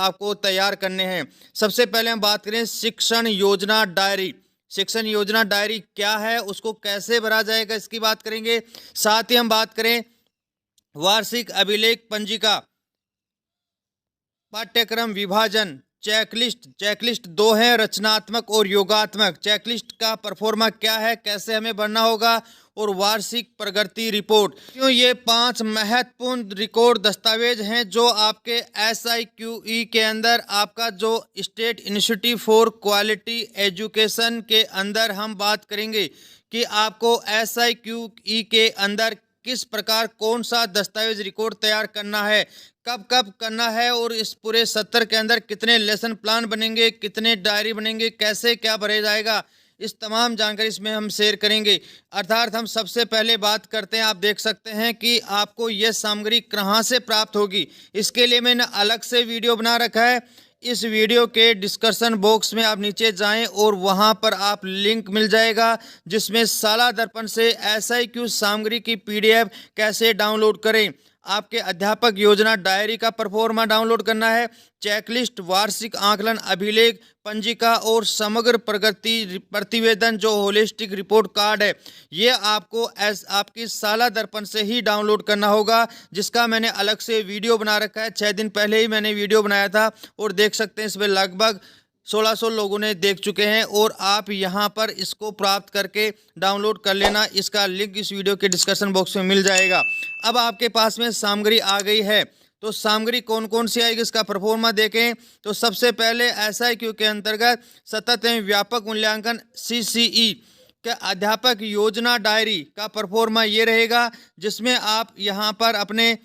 आपको तैयार करने हैं। सबसे पहले हम बात करें शिक्षण योजना डायरी। शिक्षण योजना डायरी क्या है, उसको कैसे भरा जाएगा, इसकी बात करेंगे। साथ ही हम बात करें वार्षिक अभिलेख पंजिका, पाठ्यक्रम विभाजन, चेकलिस्ट। चेकलिस्ट दो हैं, रचनात्मक और योगात्मक। चेकलिस्ट का परफॉर्मा क्या है, कैसे हमें भरना होगा, और वार्षिक प्रगति रिपोर्ट। क्यों ये 5 महत्वपूर्ण रिकॉर्ड दस्तावेज हैं जो आपके SIQE के अंदर, आपका जो state institute for quality education के अंदर हम बात करेंगे कि आपको SIQE के अंदर किस प्रकार कौन सा दस्तावेज रिकॉर्ड तैयार करना है, कब कब करना है, और इस पूरे सत्र के अंदर कितने लेसन प्लान बनेंगे, कितने डायरी बनेंगे, कैसे क्या भरे जाएगा, इस तमाम जानकारी इसमें हम शेयर करेंगे। अर्थात हम सबसे पहले बात करते हैं, आप देख सकते हैं कि आपको यह सामग्री कहाँ से प्राप्त होगी। इसके लिए मैंने अलग से वीडियो बना रखा है। इस वीडियो के डिस्कशन बॉक्स में आप नीचे जाएं और वहां पर आप लिंक मिल जाएगा जिसमें साला दर्पण से SIQ सामग्री की PDF कैसे डाउनलोड करें, आपके अध्यापक योजना डायरी का परफॉर्मा डाउनलोड करना है, चेकलिस्ट, वार्षिक आकलन अभिलेख पंजिका और समग्र प्रगति प्रतिवेदन जो होलिस्टिक रिपोर्ट कार्ड है, ये आपको आपकी साला दर्पण से ही डाउनलोड करना होगा, जिसका मैंने अलग से वीडियो बना रखा है। 6 दिन पहले ही मैंने वीडियो बनाया था और देख सकते हैं इसमें लगभग 1600 लोगों ने देख चुके हैं, और आप यहां पर इसको प्राप्त करके डाउनलोड कर लेना। इसका लिंक इस वीडियो के डिस्कशन बॉक्स में मिल जाएगा। अब आपके पास में सामग्री आ गई है, तो सामग्री कौन कौन सी आएगी, इसका परफॉर्मा देखें। तो सबसे पहले SIQ के अंतर्गत सतत एवं व्यापक मूल्यांकन CCE के अध्यापक योजना डायरी का परफॉर्मा ये रहेगा, जिसमें आप यहाँ पर अपने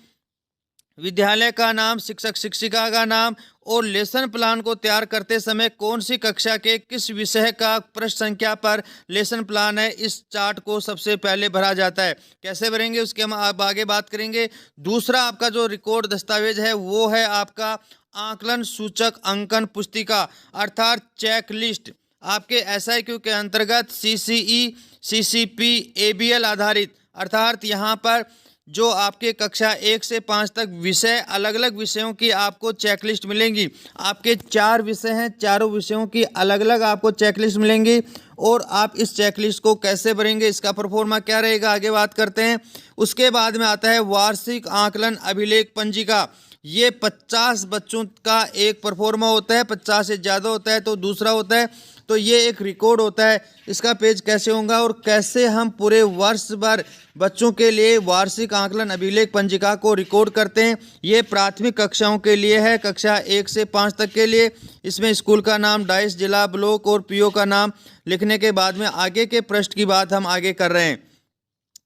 विद्यालय का नाम, शिक्षक शिक्षिका का नाम और लेसन प्लान को तैयार करते समय कौन सी कक्षा के किस विषय का पृष्ठ संख्या पर लेसन प्लान है, इस चार्ट को सबसे पहले भरा जाता है। कैसे भरेंगे उसके हम आगे बात करेंगे। दूसरा आपका जो रिकॉर्ड दस्तावेज है वो है आपका आकलन सूचक अंकन पुस्तिका अर्थात चेक लिस्ट। आपके SIQ के अंतर्गत CCE, CCP, ABL आधारित, अर्थात यहाँ पर जो आपके कक्षा 1 से 5 तक विषय, अलग अलग विषयों की आपको चेकलिस्ट मिलेंगी। आपके 4 विषय हैं, चारों विषयों की अलग अलग आपको चेकलिस्ट मिलेंगी, और आप इस चेकलिस्ट को कैसे भरेंगे, इसका परफॉर्मा क्या रहेगा, आगे बात करते हैं। उसके बाद में आता है वार्षिक आकलन अभिलेख पंजिका। ये 50 बच्चों का एक परफॉर्मा होता है, 50 से ज़्यादा होता है तो दूसरा होता है। तो ये एक रिकॉर्ड होता है, इसका पेज कैसे होगा और कैसे हम पूरे वर्ष भर बच्चों के लिए वार्षिक आकलन अभिलेख पंजिका को रिकॉर्ड करते हैं। ये प्राथमिक कक्षाओं के लिए है, कक्षा 1 से 5 तक के लिए। इसमें स्कूल का नाम, डाइस, जिला, ब्लॉक और PO का नाम लिखने के बाद में आगे के पृष्ठ की बात हम आगे कर रहे हैं।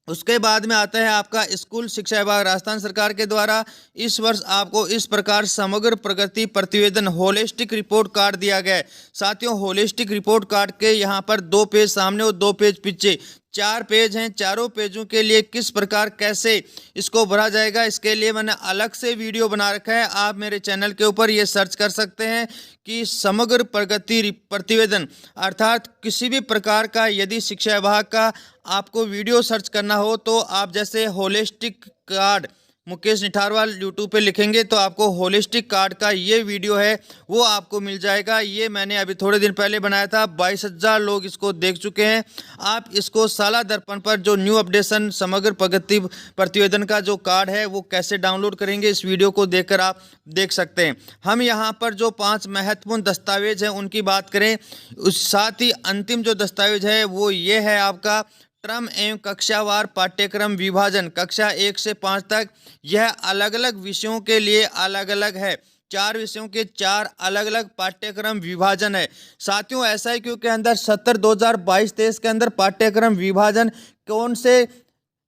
उसके बाद में आता है आपका स्कूल शिक्षा विभाग राजस्थान सरकार के द्वारा इस वर्ष आपको इस प्रकार समग्र प्रगति प्रतिवेदन होलिस्टिक रिपोर्ट कार्ड दिया गया है। साथियों, होलिस्टिक रिपोर्ट कार्ड के यहाँ पर 2 पेज सामने और 2 पेज पीछे, 4 पेज हैं। चारों पेजों के लिए किस प्रकार कैसे इसको भरा जाएगा, इसके लिए मैंने अलग से वीडियो बना रखा है। आप मेरे चैनल के ऊपर ये सर्च कर सकते हैं कि समग्र प्रगति प्रतिवेदन, अर्थात किसी भी प्रकार का यदि शिक्षा विभाग का आपको वीडियो सर्च करना हो तो आप जैसे holistic card Mukesh Nitharwal YouTube पे लिखेंगे तो आपको होलिस्टिक कार्ड का ये वीडियो है वो आपको मिल जाएगा। ये मैंने अभी थोड़े दिन पहले बनाया था, 22,000 लोग इसको देख चुके हैं। आप इसको साला दर्पण पर जो न्यू अपडेशन समग्र प्रगति प्रतिवेदन का जो कार्ड है वो कैसे डाउनलोड करेंगे, इस वीडियो को देखकर आप देख सकते हैं। हम यहाँ पर जो 5 महत्वपूर्ण दस्तावेज हैं उनकी बात करें, उस साथ ही अंतिम जो दस्तावेज है वो ये है आपका ट्रम एवं कक्षावार पाठ्यक्रम विभाजन। कक्षा 1 से 5 तक यह अलग अलग विषयों के लिए अलग अलग है, 4 विषयों के 4 अलग अलग पाठ्यक्रम विभाजन है। साथियों, SIQ के अंदर 70 2022-23 के अंदर पाठ्यक्रम विभाजन कौन से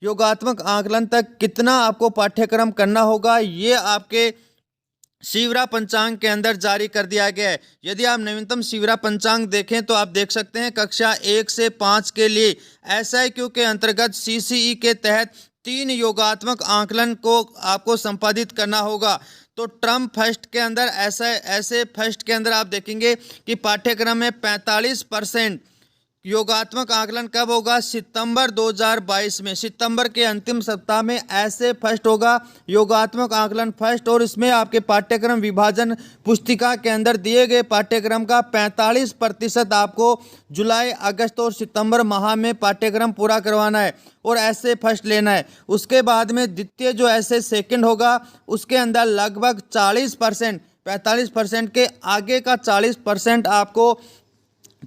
योगात्मक आकलन तक कितना आपको पाठ्यक्रम करना होगा, ये आपके शिवरा पंचांग के अंदर जारी कर दिया गया है। यदि आप नवीनतम शिवरा पंचांग देखें तो आप देख सकते हैं कक्षा 1 से 5 के लिए SIQ के अंतर्गत CCE के तहत 3 योगात्मक आकलन को आपको संपादित करना होगा। तो टर्म फर्स्ट के अंदर ऐसे फर्स्ट के अंदर आप देखेंगे कि पाठ्यक्रम में 45% योगात्मक आकलन कब होगा? सितंबर 2022 में, सितंबर के अंतिम सप्ताह में ऐसे फर्स्ट होगा योगात्मक आकलन फर्स्ट। और इसमें आपके पाठ्यक्रम विभाजन पुस्तिका के अंदर दिए गए पाठ्यक्रम का 45% आपको जुलाई, अगस्त और सितंबर माह में पाठ्यक्रम पूरा करवाना है और ऐसे फर्स्ट लेना है। उसके बाद में द्वितीय जो ऐसे सेकंड होगा उसके अंदर लगभग 40%, 45% के आगे का 40% आपको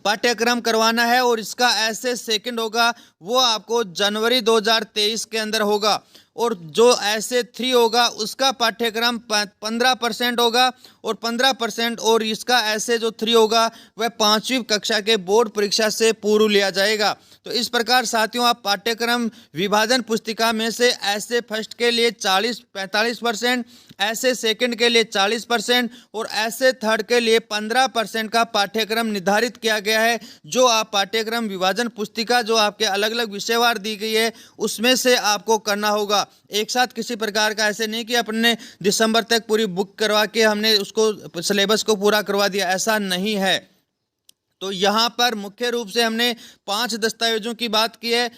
पाठ्यक्रम करवाना है। और इसका ऐसे सेकंड होगा वो आपको जनवरी 2023 के अंदर होगा। और जो ऐसे 3 होगा उसका पाठ्यक्रम 15% होगा और 15% और इसका ऐसे जो 3 होगा वह 5वीं कक्षा के बोर्ड परीक्षा से पूर्व लिया जाएगा। तो इस प्रकार साथियों आप पाठ्यक्रम विभाजन पुस्तिका में से ऐसे फर्स्ट के लिए 45%, ऐसे सेकंड के लिए 40% और ऐसे थर्ड के लिए 15% का पाठ्यक्रम निर्धारित किया गया है, जो आप पाठ्यक्रम विभाजन पुस्तिका जो आपके अलग अलग विषयवार दी गई है उसमें से आपको करना होगा। एक साथ किसी प्रकार का ऐसे नहीं कि अपने दिसंबर तक पूरी बुक करवा के हमने उसको सिलेबस को पूरा करवा दिया, ऐसा नहीं है। तो यहाँ पर मुख्य रूप से हमने 5 दस्तावेजों की बात की है।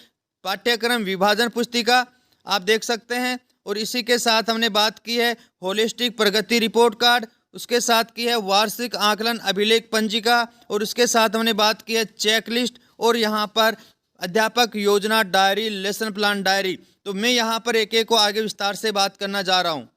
पाठ्यक्रम विभाजन पुस्तिका आप देख सकते हैं और इसी के साथ हमने बात की है होलिस्टिक प्रगति रिपोर्ट कार्ड, उसके साथ की है वार्षिक आकलन अभिलेख पंजिका और उसके साथ हमने बात की है चेकलिस्ट और यहाँ पर अध्यापक योजना डायरी, लेसन प्लान डायरी। तो मैं यहाँ पर एक एक को आगे विस्तार से बात करना जा रहा हूँ।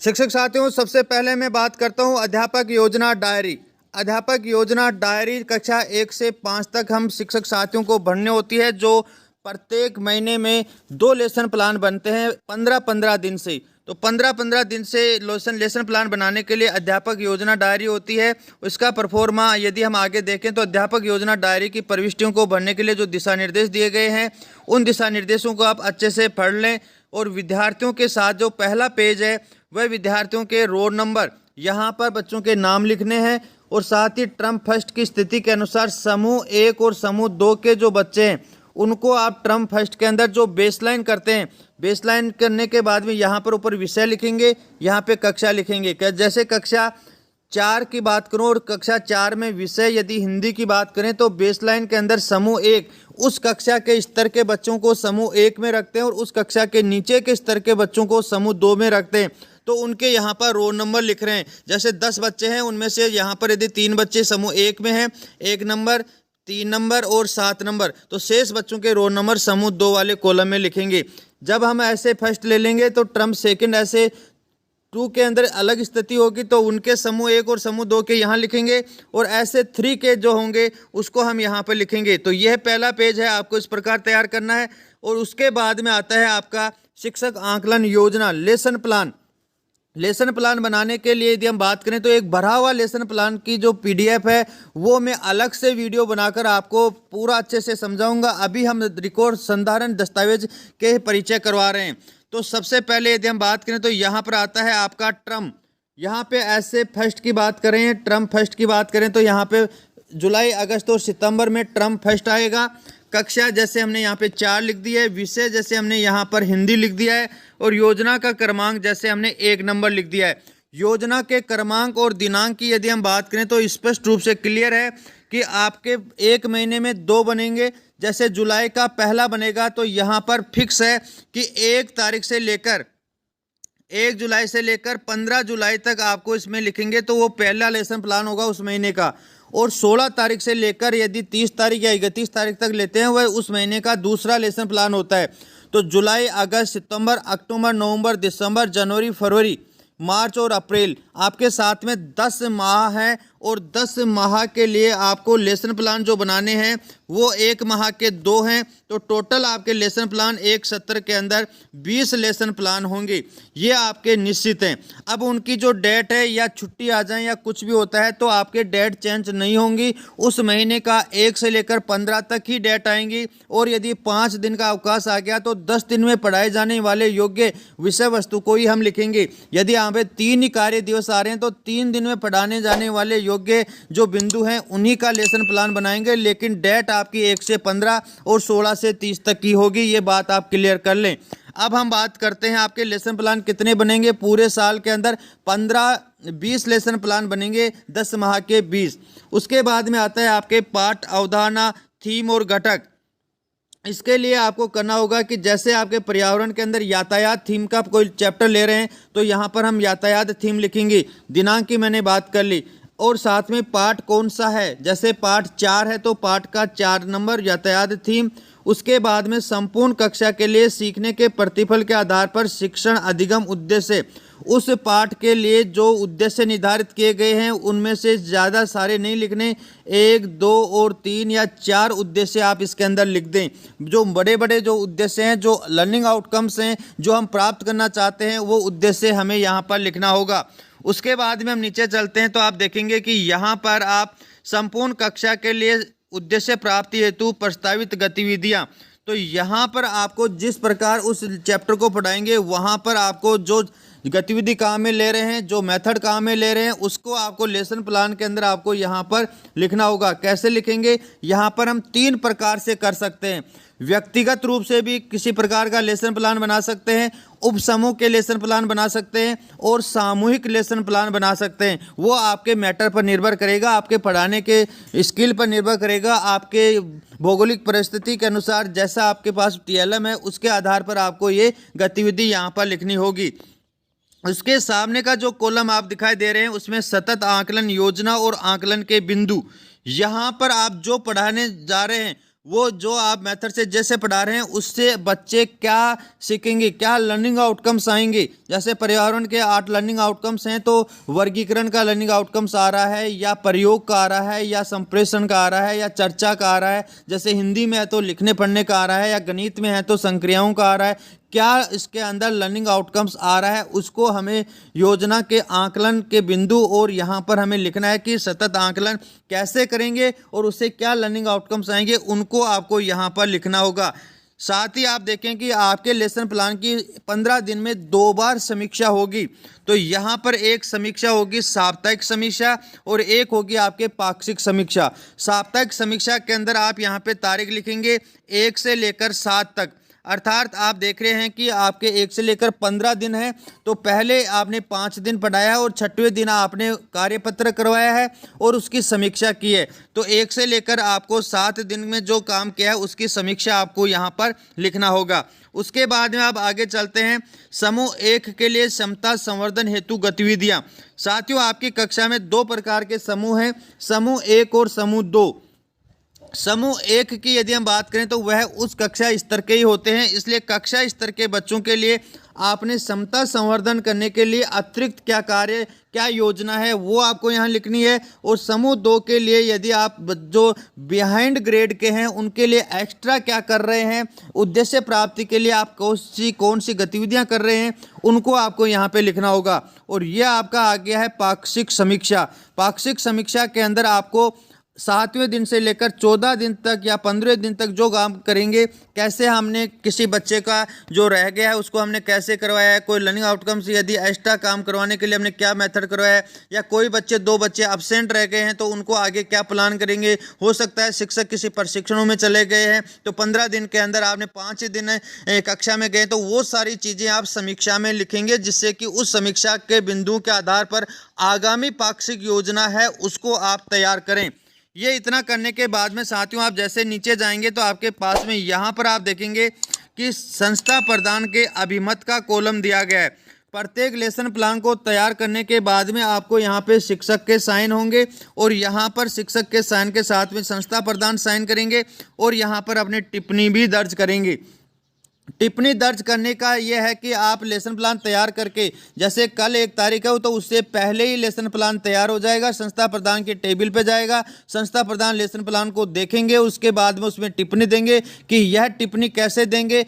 शिक्षक साथियों सबसे पहले मैं बात करता हूँ अध्यापक योजना डायरी। अध्यापक योजना डायरी कक्षा 1 से 5 तक हम शिक्षक साथियों को भरने होती है, जो प्रत्येक महीने में 2 लेसन प्लान बनते हैं 15-15 दिन से। तो 15-15 दिन से लेसन प्लान बनाने के लिए अध्यापक योजना डायरी होती है। उसका परफॉर्मा यदि हम आगे देखें तो अध्यापक योजना डायरी की प्रविष्टियों को भरने के लिए जो दिशा निर्देश दिए गए हैं उन दिशा निर्देशों को आप अच्छे से पढ़ लें। और विद्यार्थियों के साथ जो पहला पेज है वह विद्यार्थियों के रोल नंबर, यहाँ पर बच्चों के नाम लिखने हैं और साथ ही टर्म फर्स्ट की स्थिति के अनुसार समूह 1 और समूह 2 के जो बच्चे हैं उनको आप टर्म फर्स्ट के अंदर जो बेसलाइन करते हैं, बेसलाइन करने के बाद में यहाँ पर ऊपर विषय लिखेंगे, यहाँ पे कक्षा लिखेंगे। जैसे कक्षा 4 की बात करूँ और कक्षा 4 में विषय यदि हिंदी की बात करें तो बेसलाइन के अंदर समूह 1 उस कक्षा के स्तर के बच्चों को समूह 1 में रखते हैं और उस कक्षा के नीचे के स्तर के बच्चों को समूह 2 में रखते हैं। तो उनके यहाँ पर रोल नंबर लिख रहे हैं। जैसे 10 बच्चे हैं उनमें से यहाँ पर यदि 3 बच्चे समूह 1 में हैं, 1 नंबर, 3 नंबर और 7 नंबर, तो शेष बच्चों के रोल नंबर समूह 2 वाले कॉलम में लिखेंगे। जब हम ऐसे फर्स्ट ले लेंगे तो टर्म सेकंड ऐसे 2 के अंदर अलग स्थिति होगी तो उनके समूह 1 और समूह 2 के यहाँ लिखेंगे और ऐसे 3 के जो होंगे उसको हम यहाँ पर लिखेंगे। तो यह पहला पेज है, आपको इस प्रकार तैयार करना है। और उसके बाद में आता है आपका शिक्षक आकलन योजना लेसन प्लान। लेसन प्लान बनाने के लिए यदि हम बात करें तो एक भरा हुआ लेसन प्लान की जो PDF है वो मैं अलग से वीडियो बनाकर आपको पूरा अच्छे से समझाऊंगा। अभी हम रिकॉर्ड संधारण दस्तावेज के परिचय करवा रहे हैं। तो सबसे पहले यदि हम बात करें तो यहाँ पर आता है आपका टर्म। यहाँ पे ऐसे फर्स्ट की बात करें, टर्म फर्स्ट की बात करें तो यहाँ पे जुलाई, अगस्त और सितंबर में टर्म फर्स्ट आएगा। कक्षा जैसे हमने यहाँ पे 4 लिख दिया है, विषय जैसे हमने यहाँ पर हिंदी लिख दिया है और योजना का क्रमांक जैसे हमने 1 नंबर लिख दिया है। योजना के क्रमांक और दिनांक की यदि हम बात करें तो स्पष्ट रूप से क्लियर है कि आपके 1 महीने में 2 बनेंगे। जैसे जुलाई का पहला बनेगा तो यहाँ पर फिक्स है कि 1 जुलाई से लेकर 15 जुलाई तक आपको इसमें लिखेंगे तो वो पहला लेसन प्लान होगा उस महीने का। और 16 तारीख से लेकर यदि 30 तारीख या 31 तारीख तक लेते हैं वह उस महीने का दूसरा लेसन प्लान होता है। तो जुलाई, अगस्त, सितंबर, अक्टूबर, नवंबर, दिसंबर, जनवरी, फरवरी, मार्च और अप्रैल आपके साथ में 10 माह हैं और 10 माह के लिए आपको लेसन प्लान जो बनाने हैं वो 1 माह के 2 हैं। तो टोटल आपके लेसन प्लान एक सत्र के अंदर 20 लेसन प्लान होंगे, ये आपके निश्चित हैं। अब उनकी जो डेट है या छुट्टी आ जाए या कुछ भी होता है तो आपके डेट चेंज नहीं होंगी। उस महीने का 1 से लेकर 15 तक ही डेट आएंगी। और यदि 5 दिन का अवकाश आ गया तो 10 दिन में पढ़ाए जाने वाले योग्य विषय वस्तु को ही हम लिखेंगे। यदि यहाँ पे 3 ही कार्य दिवस आ रहे हैं तो 3 दिन में पढ़ाने जाने वाले योग्य जो बिंदु हैं उन्हीं का लेसन प्लान बनाएंगे। लेकिन डेट आपकी 1 से 15 और 16 से 30 तक की होगी, ये बात आप क्लियर कर लें। अब हम बात करते हैं आपके लेसन प्लान कितने बनेंगे पूरे साल के अंदर। 15 20 लेसन प्लान बनेंगे 10 माह के 20। उसके बाद में आता है आपके पाठ, अवधारणा, थीम और घटक। इसके लिए आपको करना होगा कि जैसे आपके पर्यावरण के अंदर यातायात थीम का कोई चैप्टर ले रहे हैं तो यहाँ पर हम यातायात थीम लिखेंगे। दिनांक की मैंने बात कर ली, और साथ में पाठ कौन सा है, जैसे पाठ 4 है तो पाठ का 4 नंबर यातायात थीम। उसके बाद में संपूर्ण कक्षा के लिए सीखने के प्रतिफल के आधार पर शिक्षण अधिगम उद्देश्य, उस पाठ के लिए जो उद्देश्य निर्धारित किए गए हैं उनमें से ज़्यादा सारे नहीं लिखने, 1, 2 और 3 या 4 उद्देश्य आप इसके अंदर लिख दें। जो बड़े बड़े जो उद्देश्य हैं, जो लर्निंग आउटकम्स हैं, जो हम प्राप्त करना चाहते हैं, वो उद्देश्य हमें यहाँ पर लिखना होगा। उसके बाद में हम नीचे चलते हैं तो आप देखेंगे कि यहाँ पर आप संपूर्ण कक्षा के लिए उद्देश्य प्राप्ति हेतु प्रस्तावित गतिविधियाँ, तो यहाँ पर आपको जिस प्रकार उस चैप्टर को पढ़ाएंगे वहाँ पर आपको जो गतिविधि काम में ले रहे हैं, जो मेथड काम में ले रहे हैं, उसको आपको लेसन प्लान के अंदर आपको यहाँ पर लिखना होगा। कैसे लिखेंगे, यहाँ पर हम 3 प्रकार से कर सकते हैं। व्यक्तिगत रूप से भी किसी प्रकार का लेसन प्लान बना सकते हैं, उप समूह के लेसन प्लान बना सकते हैं, और सामूहिक लेसन प्लान बना सकते हैं। वो आपके मैटर पर निर्भर करेगा, आपके पढ़ाने के स्किल पर निर्भर करेगा, आपके भौगोलिक परिस्थिति के अनुसार जैसा आपके पास TLM है उसके आधार पर आपको ये गतिविधि यहाँ पर लिखनी होगी। उसके सामने का जो कॉलम आप दिखाई दे रहे हैं उसमें सतत आकलन योजना और आकलन के बिंदु, यहाँ पर आप जो पढ़ाने जा रहे हैं वो जो आप मेथड से जैसे पढ़ा रहे हैं उससे बच्चे क्या सीखेंगे, क्या लर्निंग आउटकम्स आएंगे। जैसे पर्यावरण के 8 लर्निंग आउटकम्स हैं तो वर्गीकरण का लर्निंग आउटकम्स आ रहा है, या प्रयोग का आ रहा है, या संप्रेषण का आ रहा है, या चर्चा का आ रहा है। जैसे हिंदी में है तो लिखने पढ़ने का आ रहा है, या गणित में है तो संक्रियाओं का आ रहा है। क्या इसके अंदर लर्निंग आउटकम्स आ रहा है उसको हमें योजना के आकलन के बिंदु, और यहाँ पर हमें लिखना है कि सतत आकलन कैसे करेंगे और उससे क्या लर्निंग आउटकम्स आएंगे, उनको आपको यहाँ पर लिखना होगा। साथ ही आप देखें कि आपके लेसन प्लान की 15 दिन में 2 बार समीक्षा होगी। तो यहाँ पर एक समीक्षा होगी साप्ताहिक समीक्षा, और एक होगी आपके पाक्षिक समीक्षा। साप्ताहिक समीक्षा के अंदर आप यहाँ पे तारीख लिखेंगे 1 से लेकर 7 तक, अर्थात आप देख रहे हैं कि आपके 1 से लेकर 15 दिन है, तो पहले आपने 5 दिन पढ़ाया है और 6वें दिन आपने कार्यपत्र करवाया है और उसकी समीक्षा की है। तो 1 से लेकर आपको 7 दिन में जो काम किया है उसकी समीक्षा आपको यहाँ पर लिखना होगा। उसके बाद में आप आगे चलते हैं, समूह 1 के लिए क्षमता संवर्धन हेतु गतिविधियाँ। साथियों, आपकी कक्षा में 2 प्रकार के समूह हैं, समूह 1 और समूह 2। समूह 1 की यदि हम बात करें तो वह उस कक्षा स्तर के ही होते हैं, इसलिए कक्षा स्तर के बच्चों के लिए आपने क्षमता संवर्धन करने के लिए अतिरिक्त क्या कार्य, क्या योजना है वो आपको यहाँ लिखनी है। और समूह 2 के लिए यदि आप जो बिहाइंड ग्रेड के हैं उनके लिए एक्स्ट्रा क्या कर रहे हैं, उद्देश्य प्राप्ति के लिए आप कौन सी गतिविधियाँ कर रहे हैं, उनको आपको यहाँ पे लिखना होगा। और यह आपका आ गया है पाक्षिक समीक्षा। पाक्षिक समीक्षा के अंदर आपको 7वें दिन से लेकर 14 दिन तक या 15 दिन तक जो काम करेंगे, कैसे हमने किसी बच्चे का जो रह गया है उसको हमने कैसे करवाया है, कोई लर्निंग आउटकम्स यदि एक्स्ट्रा काम करवाने के लिए हमने क्या मेथड करवाया है, या कोई 2 बच्चे अब्सेंट रह गए हैं तो उनको आगे क्या प्लान करेंगे। हो सकता है शिक्षक किसी प्रशिक्षणों में चले गए हैं तो 15 दिन के अंदर आपने 5 दिन कक्षा में गए, तो वो सारी चीज़ें आप समीक्षा में लिखेंगे, जिससे कि उस समीक्षा के बिंदुओं के आधार पर आगामी पाक्षिक योजना है उसको आप तैयार करें। ये इतना करने के बाद में साथियों आप जैसे नीचे जाएंगे तो आपके पास में यहाँ पर आप देखेंगे कि संस्था प्रदान के अभिमत का कॉलम दिया गया है। प्रत्येक लेसन प्लान को तैयार करने के बाद में आपको यहाँ पे शिक्षक के साइन होंगे, और यहाँ पर शिक्षक के साइन के साथ में संस्था प्रधान साइन करेंगे, और यहाँ पर अपनी टिप्पणी भी दर्ज करेंगे। टिप्पणी दर्ज करने का यह है कि आप लेसन प्लान तैयार करके, जैसे कल 1 तारीख है तो उससे पहले ही लेसन प्लान तैयार हो जाएगा, संस्था प्रधान के टेबल पे जाएगा, संस्था प्रधान लेसन प्लान को देखेंगे, उसके बाद में उसमें टिप्पणी देंगे कि यह टिप्पणी कैसे देंगे।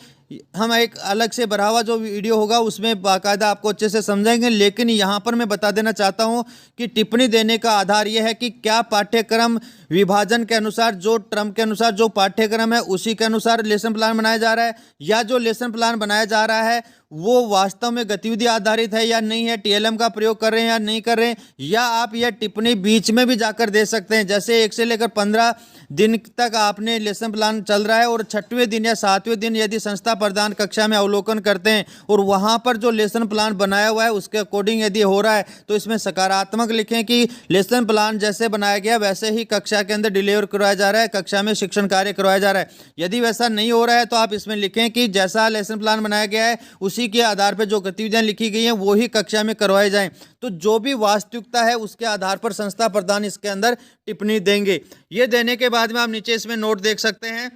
हम एक अलग से बढ़ावा जो वीडियो होगा उसमें बाकायदा आपको अच्छे से समझाएंगे, लेकिन यहाँ पर मैं बता देना चाहता हूँ कि टिप्पणी देने का आधार यह है कि क्या पाठ्यक्रम विभाजन के अनुसार, जो टर्म के अनुसार जो पाठ्यक्रम है उसी के अनुसार लेसन प्लान बनाया जा रहा है, या जो लेसन प्लान बनाया जा रहा है वो वास्तव में गतिविधि आधारित है या नहीं है, टीएलएम का प्रयोग कर रहे हैं या नहीं कर रहे हैं, या आप यह टिप्पणी बीच में भी जाकर दे सकते हैं। जैसे 1 से लेकर 15 दिन तक आपने लेसन प्लान चल रहा है और 6वें दिन या 7वें दिन यदि संस्था प्रधान कक्षा में अवलोकन करते हैं और वहां पर जो लेसन प्लान बनाया हुआ है उसके अकॉर्डिंग यदि हो रहा है तो इसमें सकारात्मक लिखें कि लेसन प्लान जैसे बनाया गया वैसे ही कक्षा के अंदर डिलीवर करवाया जा रहा है, कक्षा में शिक्षण कार्य करवाया जा रहा है। यदि वैसा नहीं हो रहा है तो आप इसमें लिखें कि जैसा लेसन प्लान बनाया गया है उसी के आधार पर जो गतिविधियां लिखी गई हैं वो ही कक्षा में करवाई जाएं। तो जो भी वास्तविकता है उसके आधार पर संस्था प्रधान इसके अंदर टिप्पणी देंगे। ये देने के बाद में आप नीचे इसमें नोट देख सकते हैं,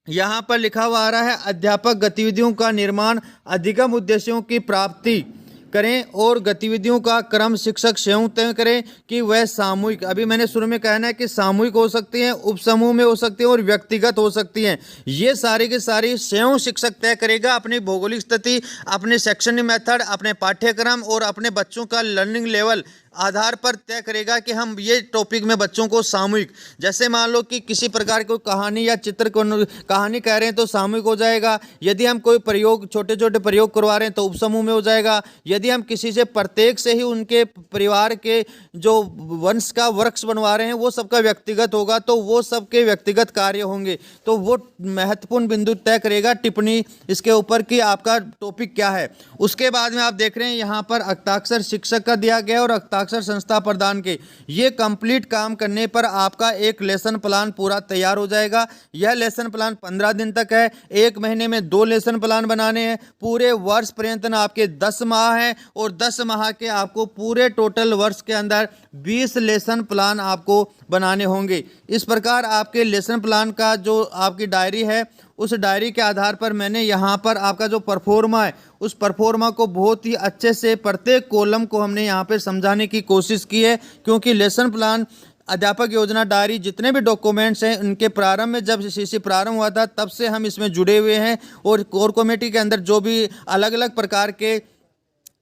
यहां पर लिखा हुआ आ रहा है अध्यापक गतिविधियों का निर्माण अधिगम उद्देश्यों की प्राप्ति करें और गतिविधियों का क्रम शिक्षक स्वयं तय करें कि वह सामूहिक, अभी मैंने शुरू में कहना है कि सामूहिक हो सकती हैं, उपसमूह में हो सकती है और व्यक्तिगत हो सकती हैं। ये सारी की सारी स्वयं शिक्षक तय करेगा अपनी भौगोलिक स्थिति, अपने शैक्षणिक मेथड, अपने पाठ्यक्रम और अपने बच्चों का लर्निंग लेवल आधार पर तय करेगा कि हम ये टॉपिक में बच्चों को सामूहिक, जैसे मान लो कि किसी प्रकार की कहानी या चित्र को कहानी कह रहे हैं तो सामूहिक हो जाएगा। यदि हम कोई प्रयोग छोटे छोटे प्रयोग करवा रहे हैं तो उपसमूह में हो जाएगा। यदि हम किसी से प्रत्येक से ही उनके परिवार के जो वंश का वृक्ष बनवा रहे हैं वो सबका व्यक्तिगत होगा तो वो सबके व्यक्तिगत कार्य होंगे। तो वो महत्वपूर्ण बिंदु तय करेगा टिप्पणी इसके ऊपर कि आपका टॉपिक क्या है। उसके बाद में आप देख रहे हैं यहाँ पर हस्ताक्षर शिक्षक का दिया गया और हस्ताक्षर संस्था प्रधान के। ये कंप्लीट काम करने पर आपका एक लेसन प्लान पूरा तैयार हो जाएगा। यह लेसन प्लान 15 दिन तक है, 1 महीने में 2 लेसन प्लान बनाने हैं, पूरे वर्ष पर्यंत आपके 10 माह हैं और 10 माह के आपको पूरे टोटल वर्ष के अंदर 20 लेसन प्लान आपको बनाने होंगे। इस प्रकार आपके लेसन प्लान का जो आपकी डायरी है उस डायरी के आधार पर मैंने यहाँ पर आपका जो परफॉर्मा है उस परफॉर्मा को बहुत ही अच्छे से प्रत्येक कॉलम को हमने यहाँ पे समझाने की कोशिश की है, क्योंकि लेसन प्लान, अध्यापक योजना डायरी, जितने भी डॉक्यूमेंट्स हैं उनके प्रारंभ में जब सीसी प्रारंभ हुआ था तब से हम इसमें जुड़े हुए हैं और कोर कमेटी के अंदर जो भी अलग अलग प्रकार के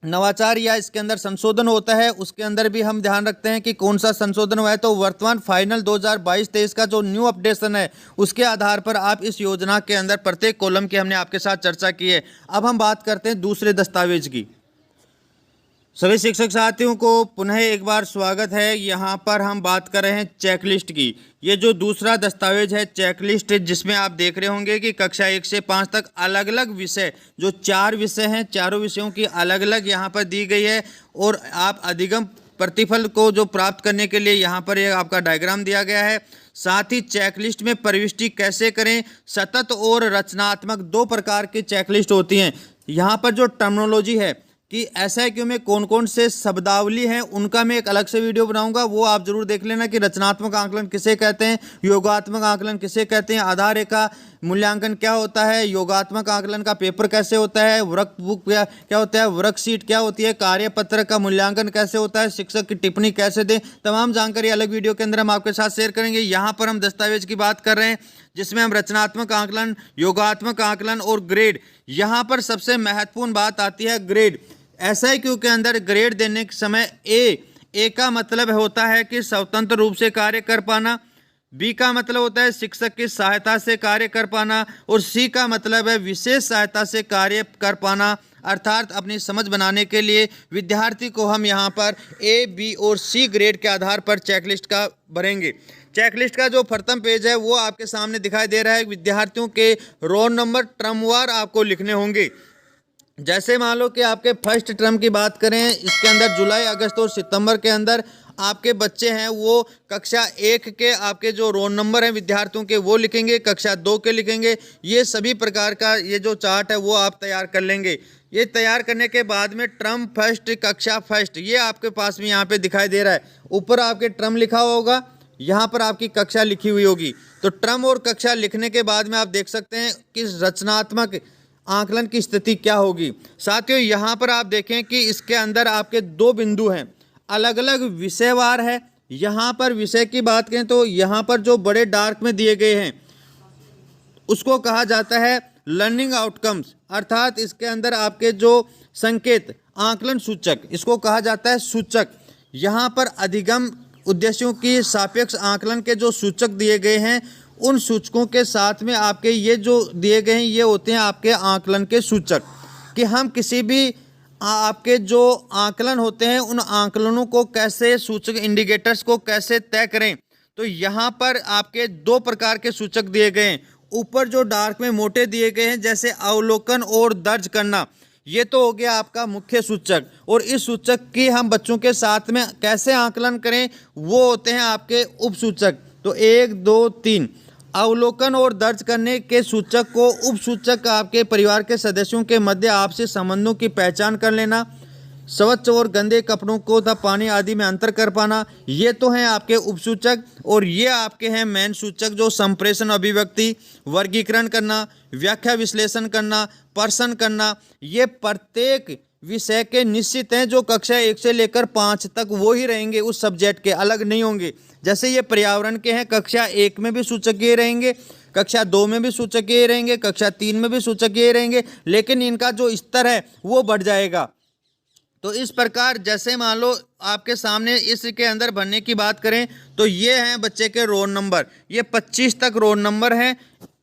नवाचार या इसके अंदर संशोधन होता है उसके अंदर भी हम ध्यान रखते हैं कि कौन सा संशोधन हुआ है। तो वर्तमान फाइनल 2022-23 का जो न्यू अपडेशन है उसके आधार पर आप इस योजना के अंदर प्रत्येक कॉलम की हमने आपके साथ चर्चा की है। अब हम बात करते हैं दूसरे दस्तावेज की। सभी शिक्षक साथियों को पुनः एक बार स्वागत है। यहाँ पर हम बात कर रहे हैं चेकलिस्ट की। ये जो दूसरा दस्तावेज है चेकलिस्ट, जिसमें आप देख रहे होंगे कि कक्षा 1 से 5 तक अलग अलग विषय, जो 4 विषय हैं, चारों विषयों की अलग अलग यहाँ पर दी गई है और आप अधिगम प्रतिफल को जो प्राप्त करने के लिए यहाँ पर ये आपका डायग्राम दिया गया है। साथ ही चेकलिस्ट में प्रविष्टि कैसे करें, सतत और रचनात्मक 2 प्रकार की चेकलिस्ट होती हैं। यहाँ पर जो टर्मिनोलॉजी है कि SIQ में कौन कौन से शब्दावली हैं उनका मैं एक अलग से वीडियो बनाऊंगा, वो आप जरूर देख लेना कि रचनात्मक आकलन किसे कहते हैं, योगात्मक आकलन किसे कहते हैं, आधार रेखा मूल्यांकन क्या होता है, योगात्मक आकलन का पेपर कैसे होता है, वर्क बुक क्या होता है, वर्कशीट क्या होती है, कार्यपत्र का मूल्यांकन कैसे होता है, शिक्षक की टिप्पणी कैसे दें, तमाम जानकारी अलग वीडियो के अंदर हम आपके साथ शेयर करेंगे। यहाँ पर हम दस्तावेज की बात कर रहे हैं जिसमें हम रचनात्मक आकलन, योगात्मक आकलन और ग्रेड, यहाँ पर सबसे महत्वपूर्ण बात आती है ग्रेड। SIQ के अंदर ग्रेड देने के समय ए का मतलब होता है कि स्वतंत्र रूप से कार्य कर पाना, B का मतलब होता है शिक्षक की सहायता से कार्य कर पाना और C का मतलब है विशेष सहायता से कार्य कर पाना, अर्थात अपनी समझ बनाने के लिए विद्यार्थी को हम यहाँ पर A, B और C ग्रेड के आधार पर चेकलिस्ट का भरेंगे। चेकलिस्ट का जो प्रथम पेज है वो आपके सामने दिखाई दे रहा है। विद्यार्थियों के रोल नंबर टर्मवार आपको लिखने होंगे। जैसे मान लो कि आपके फर्स्ट टर्म की बात करें, इसके अंदर जुलाई, अगस्त और सितंबर के अंदर आपके बच्चे हैं वो कक्षा 1 के आपके जो रोल नंबर हैं विद्यार्थियों के वो लिखेंगे, कक्षा 2 के लिखेंगे। ये सभी प्रकार का ये जो चार्ट है वो आप तैयार कर लेंगे। ये तैयार करने के बाद में टर्म फर्स्ट, कक्षा फर्स्ट, ये आपके पास में यहाँ पे दिखाई दे रहा है। ऊपर आपके टर्म लिखा हुआ होगा, यहाँ पर आपकी कक्षा लिखी हुई होगी। तो टर्म और कक्षा लिखने के बाद में आप देख सकते हैं कि रचनात्मक आकलन की स्थिति क्या होगी। साथियों यहाँ पर आप देखें कि इसके अंदर आपके 2 बिंदु हैं, अलग अलग विषयवार है। यहाँ पर विषय की बात करें तो यहाँ पर जो बड़े डार्क में दिए गए हैं उसको कहा जाता है लर्निंग आउटकम्स, अर्थात इसके अंदर आपके जो संकेत, आकलन सूचक, इसको कहा जाता है सूचक। यहाँ पर अधिगम उद्देश्यों की सापेक्ष आकलन के जो सूचक दिए गए हैं उन सूचकों के साथ में आपके ये जो दिए गए हैं ये होते हैं आपके आकलन के सूचक। कि हम किसी भी आपके जो आकलन होते हैं उन आकलनों को कैसे, सूचक इंडिकेटर्स को कैसे तय करें। तो यहाँ पर आपके दो प्रकार के सूचक दिए गए हैं। ऊपर जो डार्क में मोटे दिए गए हैं, जैसे अवलोकन और दर्ज करना, ये तो हो गया आपका मुख्य सूचक। और इस सूचक की हम बच्चों के साथ में कैसे आकलन करें, वो होते हैं आपके उप सूचक। तो 1 2 3 अवलोकन और दर्ज करने के सूचक को उप सूचक आपके परिवार के सदस्यों के मध्य आपसी संबंधों की पहचान कर लेना, स्वच्छ और गंदे कपड़ों को तथा पानी आदि में अंतर कर पाना, ये तो हैं आपके उपसूचक। और ये आपके हैं मेन सूचक, जो संप्रेषण, अभिव्यक्ति, वर्गीकरण करना, व्याख्या विश्लेषण करना, प्रश्न करना, ये प्रत्येक विषय के निश्चित हैं, जो कक्षा 1 से लेकर 5 तक वो ही रहेंगे, उस सब्जेक्ट के अलग नहीं होंगे। जैसे ये पर्यावरण के हैं, कक्षा 1 में भी सूचक ये रहेंगे, कक्षा 2 में भी सूचक ये रहेंगे, कक्षा 3 में भी सूचक ये रहेंगे, लेकिन इनका जो स्तर है वो बढ़ जाएगा। तो इस प्रकार जैसे मान लो आपके सामने इसके अंदर भरने की बात करें तो ये हैं बच्चे के रोल नंबर, ये 25 तक रोल नंबर हैं।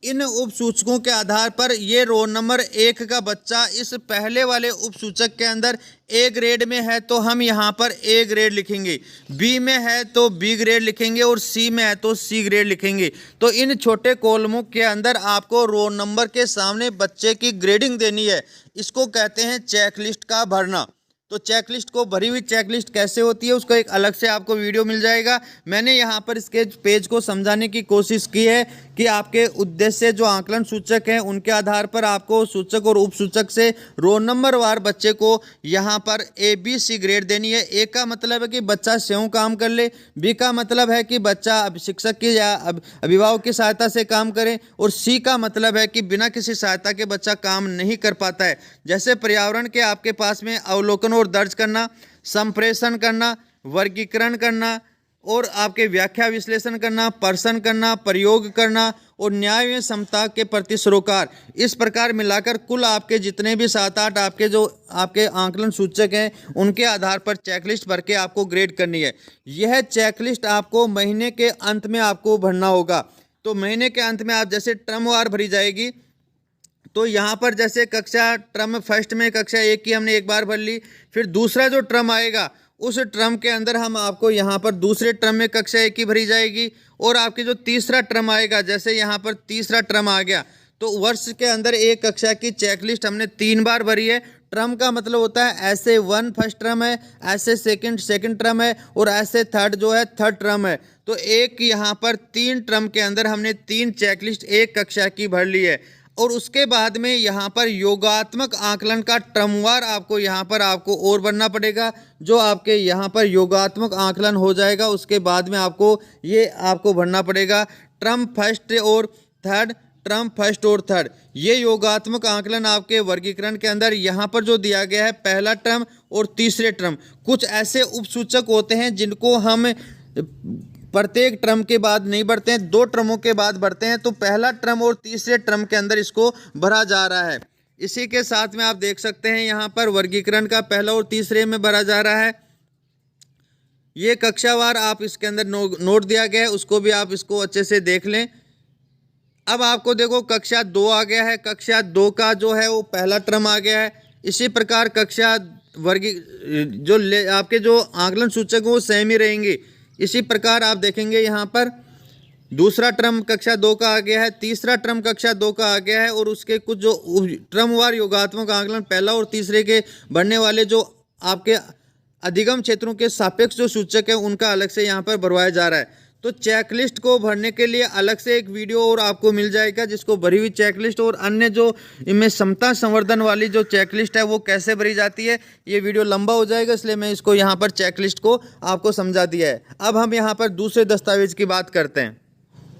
इन उपसूचकों के आधार पर ये रोल नंबर 1 का बच्चा इस पहले वाले उपसूचक के अंदर ए ग्रेड में है तो हम यहाँ पर ए ग्रेड लिखेंगे, बी में है तो बी ग्रेड लिखेंगे और सी में है तो सी ग्रेड लिखेंगे। तो इन छोटे कॉलमों के अंदर आपको रोल नंबर के सामने बच्चे की ग्रेडिंग देनी है। इसको कहते हैं चेकलिस्ट का भरना। तो चेकलिस्ट को, भरी हुई चेकलिस्ट कैसे होती है उसको एक अलग से आपको वीडियो मिल जाएगा। मैंने यहाँ पर इसके पेज को समझाने की कोशिश की है कि आपके उद्देश्य जो आकलन सूचक हैं उनके आधार पर आपको सूचक और उपसूचक से रोल नंबर वार बच्चे को यहाँ पर ए बी सी ग्रेड देनी है। ए का मतलब है कि बच्चा स्वयं काम कर ले, बी का मतलब है कि बच्चा शिक्षक की या अभिभावक की सहायता से काम करे, और सी का मतलब है कि बिना किसी सहायता के बच्चा काम नहीं कर पाता है। जैसे पर्यावरण के आपके पास में अवलोकन और दर्ज करना, संप्रेषण करना, वर्गीकरण करना और आपके व्याख्या विश्लेषण करना, प्रश्न करना, प्रयोग करना और न्याय में समता के प्रति सरोकार, इस प्रकार मिलाकर कुल आपके जितने भी 7-8 आपके जो आपके आकलन सूचक हैं उनके आधार पर चेकलिस्ट भर के आपको ग्रेड करनी है। यह चेकलिस्ट आपको महीने के अंत में आपको भरना होगा। तो महीने के अंत में आप जैसे टर्म वार भरी जाएगी, तो यहाँ पर जैसे कक्षा टर्म फर्स्ट में कक्षा 1 की हमने एक बार भर ली, फिर दूसरा जो टर्म आएगा उस टर्म के अंदर हम आपको यहाँ पर दूसरे टर्म में कक्षा 1 की भरी जाएगी, और आपके जो तीसरा टर्म आएगा, जैसे यहाँ पर तीसरा टर्म आ गया, तो वर्ष के अंदर एक कक्षा की चेकलिस्ट हमने 3 बार भरी है। टर्म का मतलब होता है ऐसे 1 फर्स्ट टर्म है, ऐसे सेकंड टर्म है और ऐसे थर्ड जो है थर्ड टर्म है। तो एक यहाँ पर 3 टर्म के अंदर हमने 3 चेकलिस्ट एक कक्षा की भर ली है। और उसके बाद में यहाँ पर योगात्मक आकलन का टर्मवार आपको यहाँ पर आपको और बनना पड़ेगा। जो आपके यहाँ पर योगात्मक आकलन हो जाएगा उसके बाद में आपको ये आपको भरना पड़ेगा टर्म फर्स्ट और थर्ड, टर्म फर्स्ट और थर्ड। ये योगात्मक आकलन आपके वर्गीकरण के अंदर यहाँ पर जो दिया गया है पहला टर्म और तीसरे टर्म, कुछ ऐसे उपसूचक होते हैं जिनको हम प्रत्येक टर्म के बाद नहीं बढ़ते हैं, 2 टर्मों के बाद बढ़ते हैं। तो पहला टर्म और तीसरे टर्म के अंदर इसको भरा जा रहा है। इसी के साथ में आप देख सकते हैं यहाँ पर वर्गीकरण का पहला और तीसरे में भरा जा रहा है। ये कक्षावार आप इसके अंदर नोट दिया गया है, उसको भी आप इसको अच्छे से देख लें। अब आपको देखो कक्षा 2 आ गया है, कक्षा 2 का जो है वो पहला टर्म आ गया है। इसी प्रकार कक्षा आपके जो आकलन सूचक वो सेम ही रहेंगे। इसी प्रकार आप देखेंगे यहाँ पर दूसरा टर्म कक्षा 2 का आ गया है, तीसरा टर्म कक्षा 2 का आ गया है, और उसके कुछ जो टर्मवार योगात्मक आकलन पहला और तीसरे के बढ़ने वाले जो आपके अधिगम क्षेत्रों के सापेक्ष जो सूचक है उनका अलग से यहाँ पर भरवाया जा रहा है। तो चेकलिस्ट को भरने के लिए अलग से एक वीडियो और आपको मिल जाएगा, जिसको भरी हुई चेकलिस्ट और अन्य जो इनमें समता संवर्धन वाली जो चेकलिस्ट है वो कैसे भरी जाती है, ये वीडियो लंबा हो जाएगा, इसलिए मैं इसको यहाँ पर चेकलिस्ट को आपको समझा दिया है। अब हम यहाँ पर दूसरे दस्तावेज की बात करते हैं।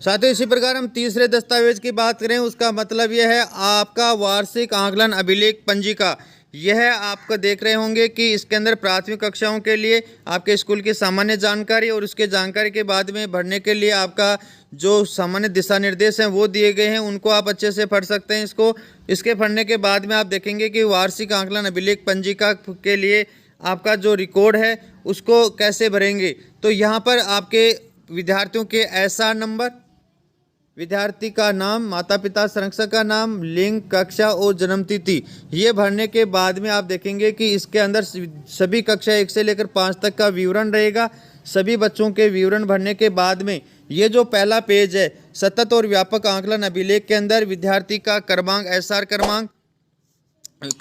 साथियों इसी प्रकार हम तीसरे दस्तावेज की बात करें, उसका मतलब यह है आपका वार्षिक आकलन अभिलेख पंजिका। यह आपको देख रहे होंगे कि इसके अंदर प्राथमिक कक्षाओं के लिए आपके स्कूल की सामान्य जानकारी और उसके जानकारी के बाद में भरने के लिए आपका जो सामान्य दिशा निर्देश हैं वो दिए गए हैं, उनको आप अच्छे से पढ़ सकते हैं। इसके पढ़ने के बाद में आप देखेंगे कि वार्षिक आकलन अभिलेख पंजिका के लिए आपका जो रिकॉर्ड है उसको कैसे भरेंगे। तो यहाँ पर आपके विद्यार्थियों के एसआर नंबर, विद्यार्थी का नाम, माता पिता संरक्षक का नाम, लिंग, कक्षा और जन्मतिथि। ये भरने के बाद में आप देखेंगे कि इसके अंदर सभी कक्षा 1 से लेकर 5 तक का विवरण रहेगा। सभी बच्चों के विवरण भरने के बाद में ये जो पहला पेज है, सतत और व्यापक आकलन अभिलेख के अंदर विद्यार्थी का क्रमांक, एसआर क्रमांक,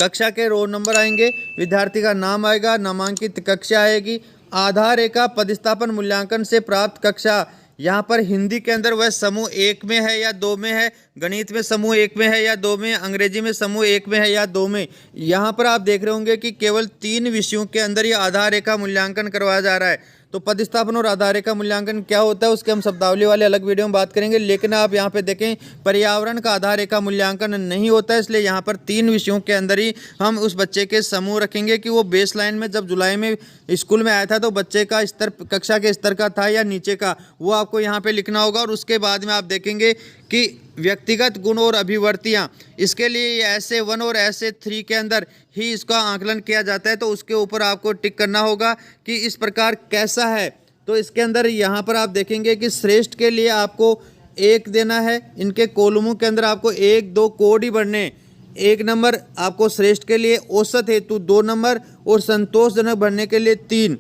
कक्षा के रोल नंबर आएंगे, विद्यार्थी का नाम आएगा, नामांकित कक्षा आएगी, आधार रेखा, पदस्थापन मूल्यांकन से प्राप्त कक्षा। यहाँ पर हिंदी के अंदर वह समूह 1 में है या 2 में है, गणित में समूह 1 में है या 2 में, अंग्रेजी में समूह 1 में है या 2 में। यहाँ पर आप देख रहे होंगे कि केवल 3 विषयों के अंदर ये आधार रेखा मूल्यांकन करवाया जा रहा है। तो पदस्थापन और आधार रेखा मूल्यांकन क्या होता है उसके हम शब्दावली वाले अलग वीडियो में बात करेंगे। लेकिन आप यहाँ पे देखें, पर्यावरण का आधार रेखा मूल्यांकन नहीं होता है, इसलिए यहाँ पर 3 विषयों के अंदर ही हम उस बच्चे के समूह रखेंगे कि वो बेस लाइन में जब जुलाई में स्कूल में आया था तो बच्चे का स्तर कक्षा के स्तर का था या नीचे का, वो आपको यहाँ पे लिखना होगा। और उसके बाद में आप देखेंगे कि व्यक्तिगत गुण और अभिवर्तियाँ, इसके लिए ऐसे 1 और ऐसे 3 के अंदर ही इसका आकलन किया जाता है। तो उसके ऊपर आपको टिक करना होगा कि इस प्रकार कैसा है। तो इसके अंदर यहाँ पर आप देखेंगे कि श्रेष्ठ के लिए आपको 1 देना है। इनके कॉलमों के अंदर आपको 1, 2 कोड ही भरने। 1 नंबर आपको श्रेष्ठ के लिए, औसत हेतु 2 नंबर और संतोषजनक भरने के लिए 3।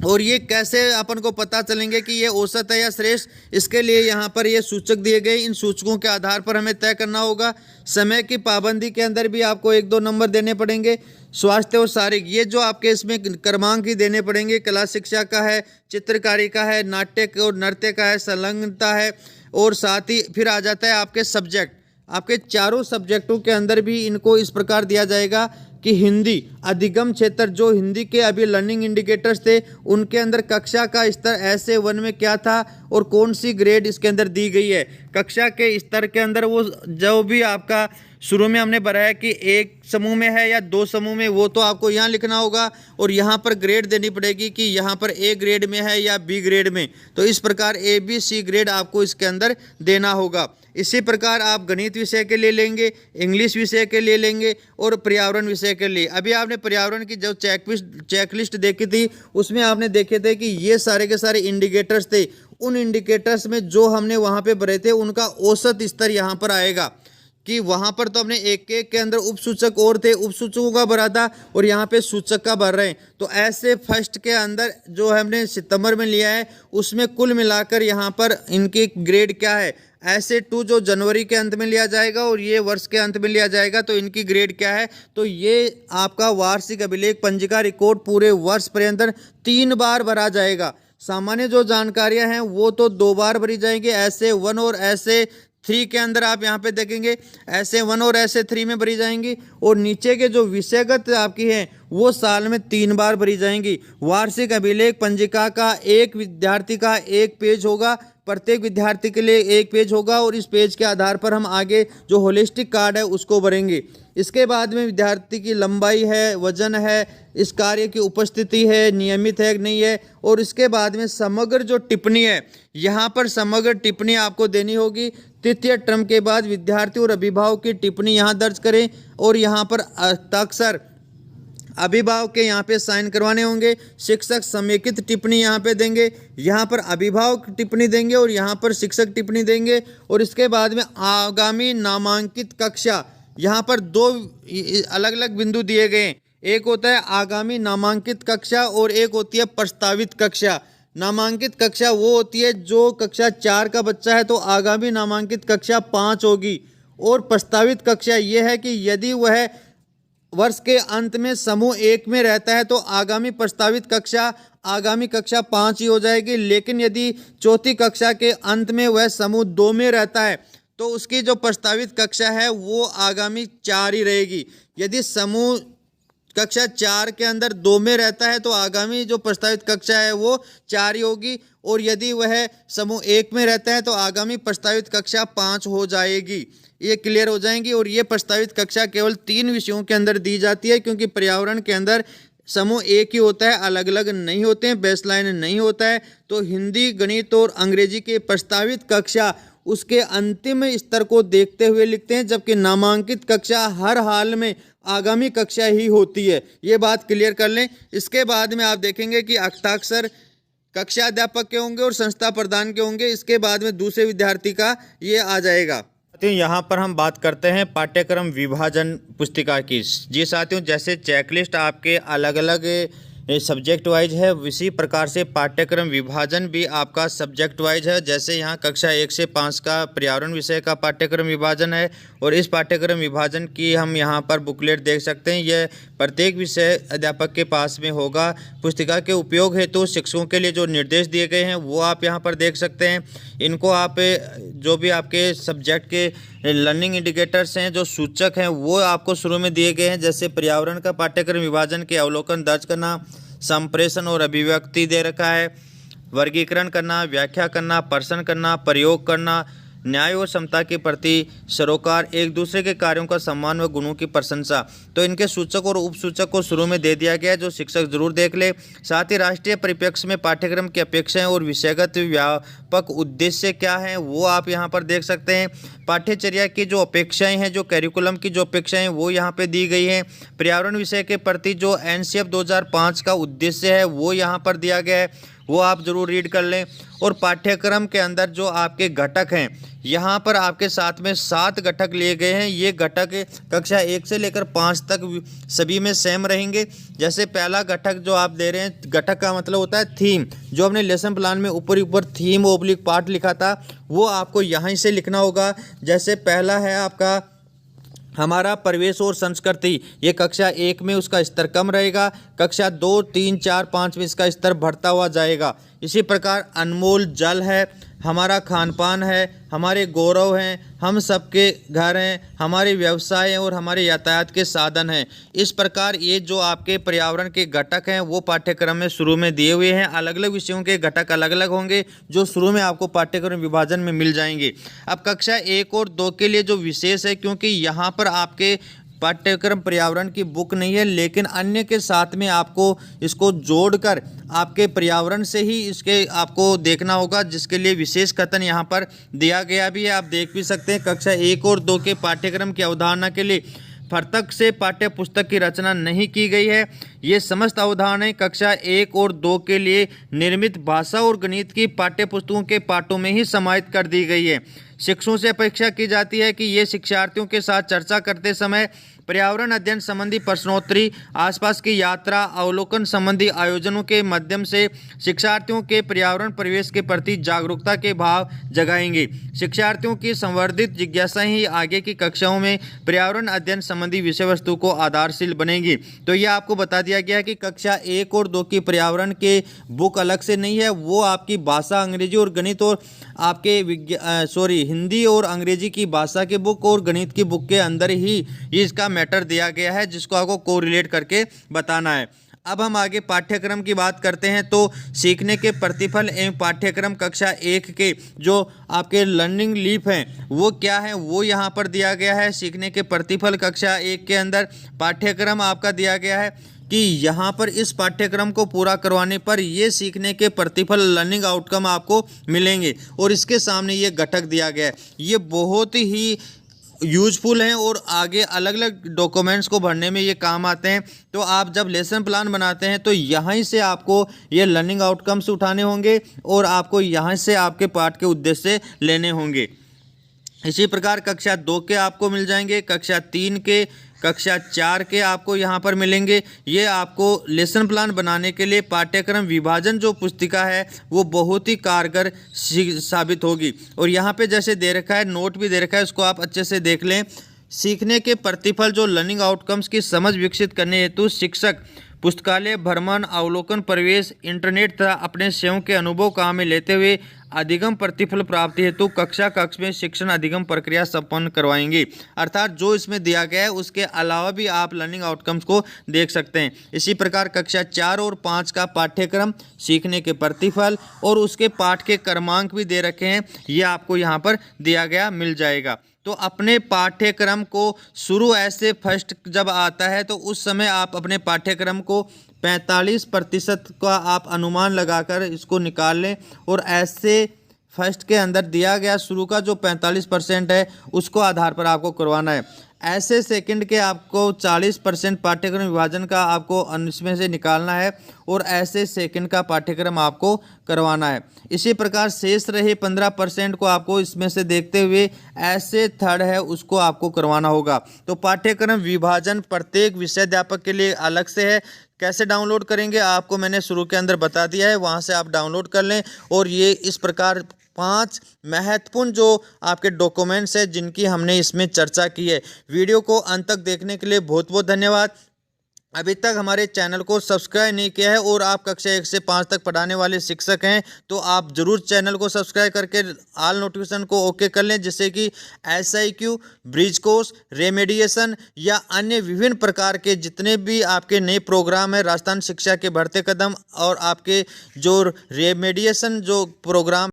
और ये कैसे अपन को पता चलेंगे कि ये औसत है या श्रेष्ठ, इसके लिए यहाँ पर ये सूचक दिए गए, इन सूचकों के आधार पर हमें तय करना होगा। समय की पाबंदी के अंदर भी आपको 1, 2 नंबर देने पड़ेंगे। स्वास्थ्य और शारीरिक, ये जो आपके इसमें क्रमांक ही देने पड़ेंगे। कला शिक्षा का है, चित्रकारी का है, नाट्य और नृत्य का है, संलग्नता है, और साथ ही फिर आ जाता है आपके सब्जेक्ट। आपके चारों सब्जेक्टों के अंदर भी इनको इस प्रकार दिया जाएगा कि हिंदी अधिगम क्षेत्र, जो हिंदी के अभी लर्निंग इंडिकेटर्स थे उनके अंदर कक्षा का स्तर ऐसे 1 में क्या था और कौन सी ग्रेड इसके अंदर दी गई है। कक्षा के स्तर के अंदर वो जो भी आपका शुरू में हमने बताया कि 1 समूह में है या 2 समूह में, वो तो आपको यहाँ लिखना होगा। और यहाँ पर ग्रेड देनी पड़ेगी कि यहाँ पर ए ग्रेड में है या बी ग्रेड में। तो इस प्रकार ए, बी, सी ग्रेड आपको इसके अंदर देना होगा। इसी प्रकार आप गणित विषय के लिए लेंगे, इंग्लिश विषय के लिए लेंगे और पर्यावरण विषय के लिए। अभी आपने पर्यावरण की जो चेकलिस्ट देखी थी उसमें आपने देखे थे कि ये सारे के सारे इंडिकेटर्स थे। उन इंडिकेटर्स में जो हमने वहाँ पे भरे थे उनका औसत स्तर यहाँ पर आएगा कि वहाँ पर तो हमने एक के अंदर उपसूचक और थे, उपसूचकों का भरा था और यहाँ पे सूचक का भर रहे हैं। तो ऐसे फर्स्ट के अंदर जो हमने सितंबर में लिया है उसमें कुल मिलाकर यहाँ पर इनकी ग्रेड क्या है। ऐसे 2 जो जनवरी के अंत में लिया जाएगा और ये वर्ष के अंत में लिया जाएगा, तो इनकी ग्रेड क्या है। तो ये आपका वार्षिक अभिलेख पंजिका रिकॉर्ड पूरे वर्ष पर्यंत 3 बार भरा जाएगा। सामान्य जो जानकारियां हैं वो तो 2 बार भरी जाएंगी, ऐसे 1 और ऐसे 3 के अंदर आप यहाँ पे देखेंगे ऐसे 1 और ऐसे 3 में भरी जाएंगी। और नीचे के जो विषयगत आपकी हैं वो साल में 3 बार भरी जाएंगी। वार्षिक अभिलेख पंजिका का एक विद्यार्थी का 1 पेज होगा, प्रत्येक विद्यार्थी के लिए 1 पेज होगा और इस पेज के आधार पर हम आगे जो होलिस्टिक कार्ड है उसको भरेंगे। इसके बाद में विद्यार्थी की लंबाई है, वजन है, इस कार्य की उपस्थिति है, नियमित है कि नहीं है, और इसके बाद में समग्र जो टिप्पणी है, यहाँ पर समग्र टिप्पणी आपको देनी होगी। तृतीय टर्म के बाद विद्यार्थी और अभिभावक की टिप्पणी यहाँ दर्ज करें और यहाँ पर हस्ताक्षर अभिभावक के यहाँ पे साइन करवाने होंगे। शिक्षक समेकित टिप्पणी यहाँ पे देंगे, यहाँ पर अभिभावक टिप्पणी देंगे और यहाँ पर शिक्षक टिप्पणी देंगे। और इसके बाद में आगामी नामांकित कक्षा, यहाँ पर 2 अलग अलग बिंदु दिए गए हैं। एक होता है आगामी नामांकित कक्षा और एक होती है प्रस्तावित कक्षा। नामांकित कक्षा वो होती है जो कक्षा 4 का बच्चा है तो आगामी नामांकित कक्षा 5 होगी। और प्रस्तावित कक्षा ये है कि यदि वह वर्ष के अंत में समूह 1 में रहता है तो आगामी प्रस्तावित कक्षा आगामी कक्षा 5 ही हो जाएगी। लेकिन यदि चौथी कक्षा के अंत में वह समूह 2 में रहता है तो उसकी जो प्रस्तावित कक्षा है वो आगामी 4 ही रहेगी। यदि समूह कक्षा 4 के अंदर 2 में रहता है तो आगामी जो प्रस्तावित कक्षा है वो 4 ही होगी। और यदि वह समूह 1 में रहता है तो आगामी प्रस्तावित कक्षा 5 हो जाएगी। ये क्लियर हो जाएंगी। और ये प्रस्तावित कक्षा केवल 3 विषयों के अंदर दी जाती है, क्योंकि पर्यावरण के अंदर समूह 1 ही होता है, अलग अलग नहीं होते हैं, बेसलाइन नहीं होता है। तो हिंदी, गणित और अंग्रेजी के प्रस्तावित कक्षा उसके अंतिम स्तर को देखते हुए लिखते हैं, जबकि नामांकित कक्षा हर हाल में आगामी कक्षा ही होती है। ये बात क्लियर कर लें। इसके बाद में आप देखेंगे कि हस्ताक्षर कक्षा अध्यापक के होंगे और संस्था प्रधान के होंगे। इसके बाद में दूसरे विद्यार्थी का ये आ जाएगा। साथियों, यहाँ पर हम बात करते हैं पाठ्यक्रम विभाजन पुस्तिका की। जी साथियों, जैसे चेकलिस्ट आपके अलग अलग सब्जेक्ट वाइज है, इसी प्रकार से पाठ्यक्रम विभाजन भी आपका सब्जेक्ट वाइज है। जैसे यहाँ कक्षा 1 से 5 का पर्यावरण विषय का पाठ्यक्रम विभाजन है और इस पाठ्यक्रम विभाजन की हम यहाँ पर बुकलेट देख सकते हैं। यह प्रत्येक विषय अध्यापक के पास में होगा। पुस्तिका के उपयोग हेतु शिक्षकों के लिए जो निर्देश दिए गए हैं वो आप यहाँ पर देख सकते हैं। इनको आप जो भी आपके सब्जेक्ट के लर्निंग इंडिकेटर्स हैं, जो सूचक हैं, वो आपको शुरू में दिए गए हैं। जैसे पर्यावरण का पाठ्यक्रम विभाजन के अवलोकन दर्ज करना, संप्रेषण और अभिव्यक्ति दे रखा है, वर्गीकरण करना, व्याख्या करना, प्रश्न करना, प्रयोग करना, न्याय और समता के प्रति सरोकार, एक दूसरे के कार्यों का सम्मान व गुणों की प्रशंसा। तो इनके सूचक और उपसूचक को शुरू में दे दिया गया है, जो शिक्षक जरूर देख ले। साथ ही राष्ट्रीय परिप्रेक्ष्य में पाठ्यक्रम की अपेक्षाएं और विषयगत व्यापक उद्देश्य क्या हैं वो आप यहाँ पर देख सकते हैं। पाठ्यचर्या की जो अपेक्षाएं हैं, जो कैरिकुलम की जो अपेक्षाएं हैं वो यहाँ पे दी गई हैं। पर्यावरण विषय के प्रति जो एनसीएफ 2005 का उद्देश्य है वो यहाँ पर दिया गया है, वो आप जरूर रीड कर लें। और पाठ्यक्रम के अंदर जो आपके घटक हैं, यहाँ पर आपके साथ में 7 घटक लिए गए हैं। ये घटक कक्षा 1 से लेकर 5 तक सभी में सेम रहेंगे। जैसे पहला घटक जो आप दे रहे हैं, घटक का मतलब होता है थीम। जो हमने लेसन प्लान में ऊपर थीम ओब्लिक पार्ट लिखा था वो आपको यहाँ से लिखना होगा। जैसे पहला है आपका हमारा परिवेश और संस्कृति, ये कक्षा 1 में उसका स्तर कम रहेगा, कक्षा 2, 3, 4, 5 में इसका स्तर बढ़ता हुआ जाएगा। इसी प्रकार अनमोल जल है, हमारा खान पान है, हमारे गौरव हैं, हम सबके घर हैं, हमारे व्यवसाय हैं और हमारे यातायात के साधन हैं। इस प्रकार ये जो आपके पर्यावरण के घटक हैं वो पाठ्यक्रम में शुरू में दिए हुए हैं। अलग अलग विषयों के घटक अलग अलग होंगे जो शुरू में आपको पाठ्यक्रम विभाजन में मिल जाएंगे। अब कक्षा 1 और 2 के लिए जो विशेष है, क्योंकि यहाँ पर आपके पाठ्यक्रम पर्यावरण की बुक नहीं है, लेकिन अन्य के साथ में आपको इसको जोड़कर आपके पर्यावरण से ही इसके आपको देखना होगा, जिसके लिए विशेष कथन यहाँ पर दिया गया भी है। आप देख भी सकते हैं कक्षा 1 और 2 के पाठ्यक्रम की अवधारणा के लिए पृथक से पाठ्य पुस्तक की रचना नहीं की गई है। ये समस्त अवधारणाएं कक्षा 1 और 2 के लिए निर्मित भाषा और गणित की पाठ्य पुस्तकों के पाठों में ही समाहित कर दी गई है। शिक्षकों से अपेक्षा की जाती है कि ये शिक्षार्थियों के साथ चर्चा करते समय पर्यावरण अध्ययन संबंधी प्रश्नोत्तरी, आसपास की यात्रा, अवलोकन संबंधी आयोजनों के माध्यम से शिक्षार्थियों के पर्यावरण परिवेश के प्रति जागरूकता के भाव जगाएंगे। शिक्षार्थियों की संवर्धित जिज्ञासाएं ही आगे की कक्षाओं में पर्यावरण अध्ययन संबंधी विषय वस्तु को आधारशील बनेंगी। तो यह आपको बता दिया गया है कि कक्षा 1 और 2 की पर्यावरण के बुक अलग से नहीं है, वो आपकी भाषा, अंग्रेजी और गणित और आपके हिंदी और अंग्रेजी की भाषा के बुक और गणित की बुक के अंदर ही इसका मैटर दिया गया है, जिसको आपको कोरिलेट करके बताना है। अब हम आगे पाठ्यक्रम की बात करते हैं। तो सीखने के प्रतिफल एवं पाठ्यक्रम कक्षा 1 के जो आपके लर्निंग लीफ हैं वो क्या है, वो यहाँ पर दिया गया है। सीखने के प्रतिफल कक्षा 1 के अंदर पाठ्यक्रम आपका दिया गया है कि यहाँ पर इस पाठ्यक्रम को पूरा करवाने पर ये सीखने के प्रतिफल लर्निंग आउटकम आपको मिलेंगे। और इसके सामने ये घटक दिया गया है, ये बहुत ही यूजफुल हैं और आगे अलग अलग डॉक्यूमेंट्स को भरने में ये काम आते हैं। तो आप जब लेसन प्लान बनाते हैं तो यहाँ से आपको ये लर्निंग आउटकम्स उठाने होंगे और आपको यहाँ से आपके पाठ के उद्देश्य लेने होंगे। इसी प्रकार कक्षा 2 के आपको मिल जाएंगे, कक्षा 3 के, कक्षा 4 के आपको यहाँ पर मिलेंगे। ये आपको लेसन प्लान बनाने के लिए पाठ्यक्रम विभाजन जो पुस्तिका है वो बहुत ही कारगर साबित होगी। और यहाँ पे जैसे दे रखा है, नोट भी दे रखा है, उसको आप अच्छे से देख लें। सीखने के प्रतिफल जो लर्निंग आउटकम्स की समझ विकसित करने हेतु शिक्षक पुस्तकालय भ्रमण, अवलोकन, प्रवेश, इंटरनेट तथा अपने स्वयं के अनुभव काम में लेते हुए अधिगम प्रतिफल प्राप्ति हेतु कक्षा कक्ष में शिक्षण अधिगम प्रक्रिया संपन्न करवाएंगे। अर्थात जो इसमें दिया गया है उसके अलावा भी आप लर्निंग आउटकम्स को देख सकते हैं। इसी प्रकार कक्षा 4 और 5 का पाठ्यक्रम, सीखने के प्रतिफल और उसके पाठ के क्रमांक भी दे रखे हैं, ये आपको यहाँ पर दिया गया मिल जाएगा। तो अपने पाठ्यक्रम को शुरू ऐसे फर्स्ट जब आता है तो उस समय आप अपने पाठ्यक्रम को 45% का आप अनुमान लगाकर इसको निकाल लें और ऐसे फर्स्ट के अंदर दिया गया शुरू का जो 45% है उसको आधार पर आपको करवाना है। ऐसे सेकंड के आपको 40% पाठ्यक्रम विभाजन का आपको इसमें से निकालना है और ऐसे सेकंड का पाठ्यक्रम आपको करवाना है। इसी प्रकार शेष रहे 15% को आपको इसमें से देखते हुए ऐसे थर्ड है उसको आपको करवाना होगा। तो पाठ्यक्रम विभाजन प्रत्येक विषयाध्यापक के लिए अलग से है। कैसे डाउनलोड करेंगे आपको मैंने शुरू के अंदर बता दिया है, वहाँ से आप डाउनलोड कर लें। और ये इस प्रकार 5 महत्वपूर्ण जो आपके डॉक्यूमेंट्स हैं जिनकी हमने इसमें चर्चा की है। वीडियो को अंत तक देखने के लिए बहुत बहुत धन्यवाद। अभी तक हमारे चैनल को सब्सक्राइब नहीं किया है और आप कक्षा 1 से 5 तक पढ़ाने वाले शिक्षक हैं तो आप जरूर चैनल को सब्सक्राइब करके ऑल नोटिफिकेशन को ओके कर लें, जिससे कि SIQ, ब्रिज कोर्स, रेमेडिएशन या अन्य विभिन्न प्रकार के जितने भी आपके नए प्रोग्राम है राजस्थान शिक्षा के बढ़ते कदम और आपके जो रेमेडिएशन जो प्रोग्राम